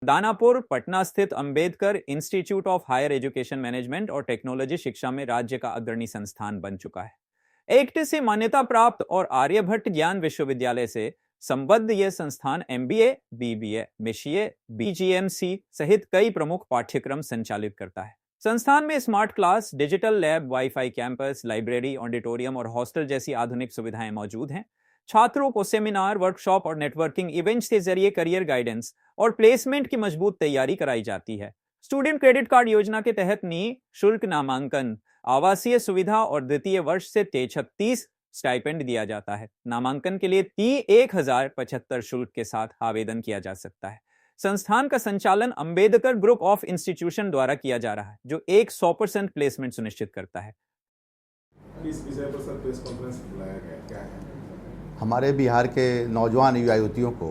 दानापुर पटना स्थित Ambedkar institute of higher education management और technology शिक्षा में राज्य का अग्रणी संस्थान बन चुका है। एक्ट से मान्यता प्राप्त और आर्यभट्ट ज्ञान विश्वविद्यालय से संबद्ध यह संस्थान एमबीए, बीबीए, बीसीए, बीजीएमसी सहित कई प्रमुख पाठ्यक्रम संचालित करता है। संस्थान में smart class, digital lab, wifi campus, library, auditorium और हॉस्टल जैसी आधुनिक सुविधाएं मौजूद हैं। छात्रों को सेमिनार, वर्कशॉप और नेटवर्किंग इवेंट्स के जरिए करियर गाइडेंस और प्लेसमेंट की मजबूत तैयारी कराई जाती है। स्टूडेंट क्रेडिट कार्ड योजना के तहत निःशुल्क नामांकन, आवासीय सुविधा और द्वितीय वर्ष से 36 स्टाइपेंड दिया जाता है। नामांकन के लिए 1075 शुल्क के साथ आवेदन किया जा सकता है। संस्थान का संचालन अंबेडकर ग्रुप ऑफ इंस्टीट्यूशन द्वारा किया जा रहा है, जो 100% प्लेसमेंट सुनिश्चित करता है। इस विषय पर सर प्रेस कॉन्फ्रेंस बुलाया गया, क्या है? हमारे बिहार के नौजवान युवा युवतियों को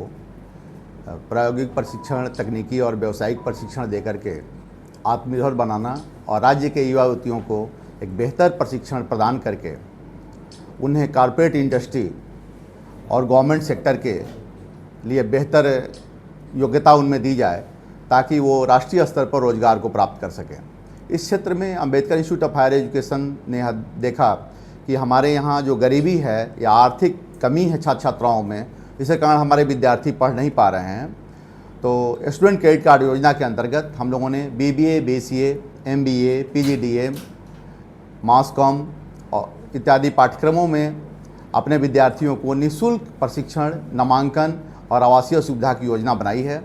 प्रायोगिक प्रशिक्षण, तकनीकी और व्यावसायिक प्रशिक्षण देकर के आत्मनिर्भर बनाना और राज्य के युवा युवतियों को एक बेहतर प्रशिक्षण प्रदान करके उन्हें कॉर्पोरेट इंडस्ट्री और गवर्नमेंट सेक्टर के लिए बेहतर योग्यता उनमें दी जाए ताकि वो राष्ट्रीय स्तर पर रोजगार को प्राप्त कर सकें। इस क्षेत्र में Ambedkar institute of higher education ने देखा कि हमारे यहाँ जो गरीबी है या आर्थिक कमी है छात्र छात्राओं में, जिसके कारण हमारे विद्यार्थी पढ़ नहीं पा रहे हैं, तो स्टूडेंट क्रेडिट कार्ड योजना के अंतर्गत हम लोगों ने बीबीए, बीसीए, एमबीए, पीजीडीएम, मास कॉम और इत्यादि पाठ्यक्रमों में अपने विद्यार्थियों को निःशुल्क प्रशिक्षण, नामांकन और आवासीय सुविधा की योजना बनाई है,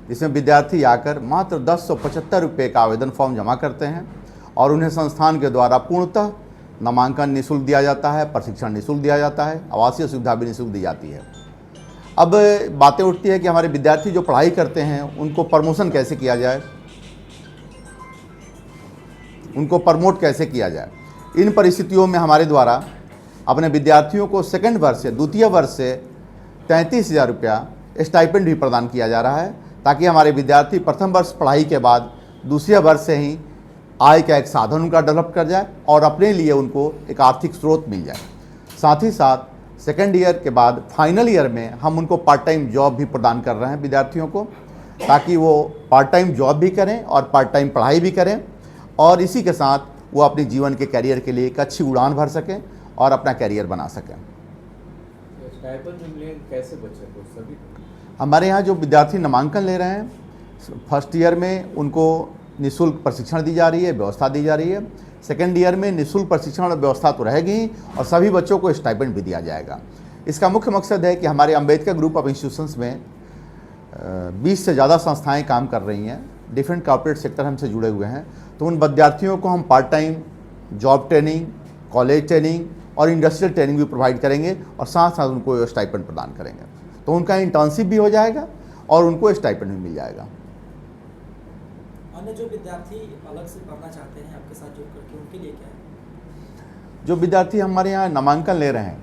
जिसमें विद्यार्थी आकर मात्र 1075 रुपये का आवेदन फॉर्म जमा करते हैं और उन्हें संस्थान के द्वारा पूर्णतः नामांकन निःशुल्क दिया जाता है, प्रशिक्षण निःशुल्क दिया जाता है, आवासीय सुविधा भी निःशुल्क दी जाती है। अब बातें उठती है कि हमारे विद्यार्थी जो पढ़ाई करते हैं उनको प्रमोशन कैसे किया जाए, उनको प्रमोट कैसे किया जाए। इन परिस्थितियों में हमारे द्वारा अपने विद्यार्थियों को सेकंड वर्ष से, द्वितीय वर्ष से 33,000 रुपया स्टाइपेंड भी प्रदान किया जा रहा है, ताकि हमारे विद्यार्थी प्रथम वर्ष पढ़ाई के बाद दूसरे वर्ष से ही आय का एक साधन उनका डेवलप कर जाए और अपने लिए उनको एक आर्थिक स्रोत मिल जाए। साथ ही साथ सेकेंड ईयर के बाद फाइनल ईयर में हम उनको पार्ट टाइम जॉब भी प्रदान कर रहे हैं विद्यार्थियों को, ताकि वो पार्ट टाइम जॉब भी करें और पार्ट टाइम पढ़ाई भी करें और इसी के साथ वो अपने जीवन के करियर के लिए एक अच्छी उड़ान भर सकें और अपना करियर बना सकें। कैसे बच्चे को सभी हमारे यहाँ जो विद्यार्थी नामांकन ले रहे हैं, फर्स्ट ईयर में उनको निःशुल्क प्रशिक्षण दी जा रही है, व्यवस्था दी जा रही है। सेकेंड ईयर में निःशुल्क प्रशिक्षण व्यवस्था तो रहेगी और सभी बच्चों को स्टाइपेंड भी दिया जाएगा। इसका मुख्य मकसद है कि हमारे अंबेडकर ग्रुप ऑफ इंस्टीट्यूशंस में 20 से ज़्यादा संस्थाएं काम कर रही हैं, डिफरेंट कॉर्पोरेट सेक्टर हमसे जुड़े हुए हैं, तो उन विद्यार्थियों को हम part time job training, college training और इंडस्ट्रियल ट्रेनिंग भी प्रोवाइड करेंगे और साथ साथ उनको स्टाइपेंड प्रदान करेंगे। तो उनका इंटर्नशिप भी हो जाएगा और उनको स्टाइपेंड भी मिल जाएगा। अन्य जो विद्यार्थी अलग से पढ़ना चाहते हैं आपके साथ जुड़ करके, उनके लिए क्या है? जो विद्यार्थी हमारे यहाँ नामांकन ले रहे हैं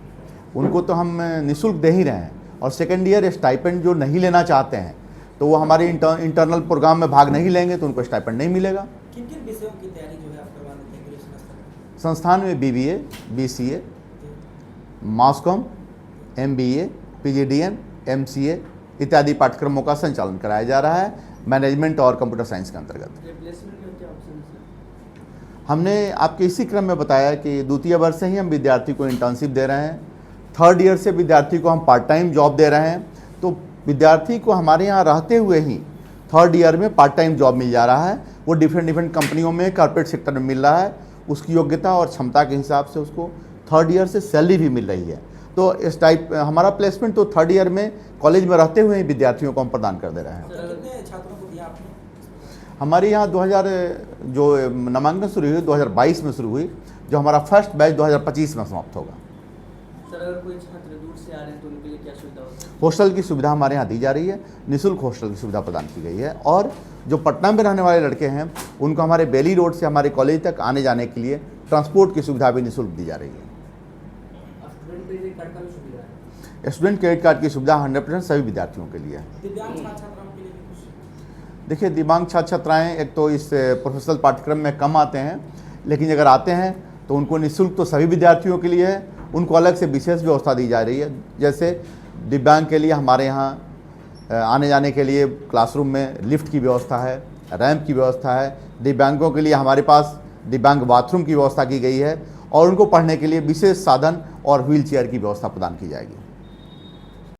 उनको तो हम निःशुल्क दे ही रहे हैं, और सेकेंड ईयर स्टाइपेंड जो नहीं लेना चाहते हैं तो वो हमारे इंटरनल प्रोग्राम में भाग नहीं लेंगे तो उनको स्टाइपेंड नहीं मिलेगा। किन किन विषयों की तैयारी जो है आप करवा देते हैं ग्रेजुएशन स्तर पर? संस्थान में बीबीए, बीसीए, मास कॉम, एमबीए, पीजीडीएम, एमसीए इत्यादि पाठ्यक्रमों का संचालन कराया जा रहा है मैनेजमेंट और कंप्यूटर साइंस के अंतर्गत। हमने आपके इसी क्रम में बताया कि द्वितीय वर्ष से ही हम विद्यार्थी को इंटर्नशिप दे रहे हैं, थर्ड ईयर से विद्यार्थी को हम पार्ट टाइम जॉब दे रहे हैं, तो विद्यार्थी को हमारे यहाँ रहते हुए ही थर्ड ईयर में पार्ट टाइम जॉब मिल जा रहा है। वो डिफरेंट कंपनियों में, कॉर्पोरेट सेक्टर में मिल रहा है, उसकी योग्यता और क्षमता के हिसाब से उसको थर्ड ईयर से सैलरी भी मिल रही है। तो इस टाइप हमारा प्लेसमेंट तो थर्ड ईयर में कॉलेज में रहते हुए ही विद्यार्थियों को हम प्रदान कर दे रहे हैं। कितने छात्रों को दिया आपने? हमारे यहाँ 2000 जो नामांकन शुरू हुई 2022 में शुरू हुई, जो हमारा फर्स्ट बैच 2025 में समाप्त होगा। सर, अगर कोई छात्र दूर से आ रहे हैं तो उनके लिए क्या सुविधा होती है? हॉस्टल की सुविधा हमारे यहाँ दी जा रही है, निःशुल्क हॉस्टल की सुविधा प्रदान की गई है, और जो पटना में रहने वाले लड़के हैं उनको हमारे बेली रोड से हमारे कॉलेज तक आने जाने के लिए ट्रांसपोर्ट की सुविधा भी निःशुल्क दी जा रही है। स्टूडेंट क्रेडिट कार्ड की सुविधा 100% सभी विद्यार्थियों के लिए है। दिव्यांग छात्र छात्राओं के लिए भी कुछ? देखिए, दिव्यांग छात्र छात्राएँ एक तो इस प्रोफेशनल पाठ्यक्रम में कम आते हैं, लेकिन अगर आते हैं तो उनको निःशुल्क तो सभी विद्यार्थियों के लिए है, उनको अलग से विशेष व्यवस्था दी जा रही है। जैसे दिव्यांग के लिए हमारे यहाँ आने जाने के लिए क्लासरूम में लिफ्ट की व्यवस्था है, रैंप की व्यवस्था है। दिव्यांगों के लिए हमारे पास दिव्यांग बाथरूम की व्यवस्था की गई है और उनको पढ़ने के लिए विशेष साधन और व्हील चेयर की व्यवस्था प्रदान की जाएगी।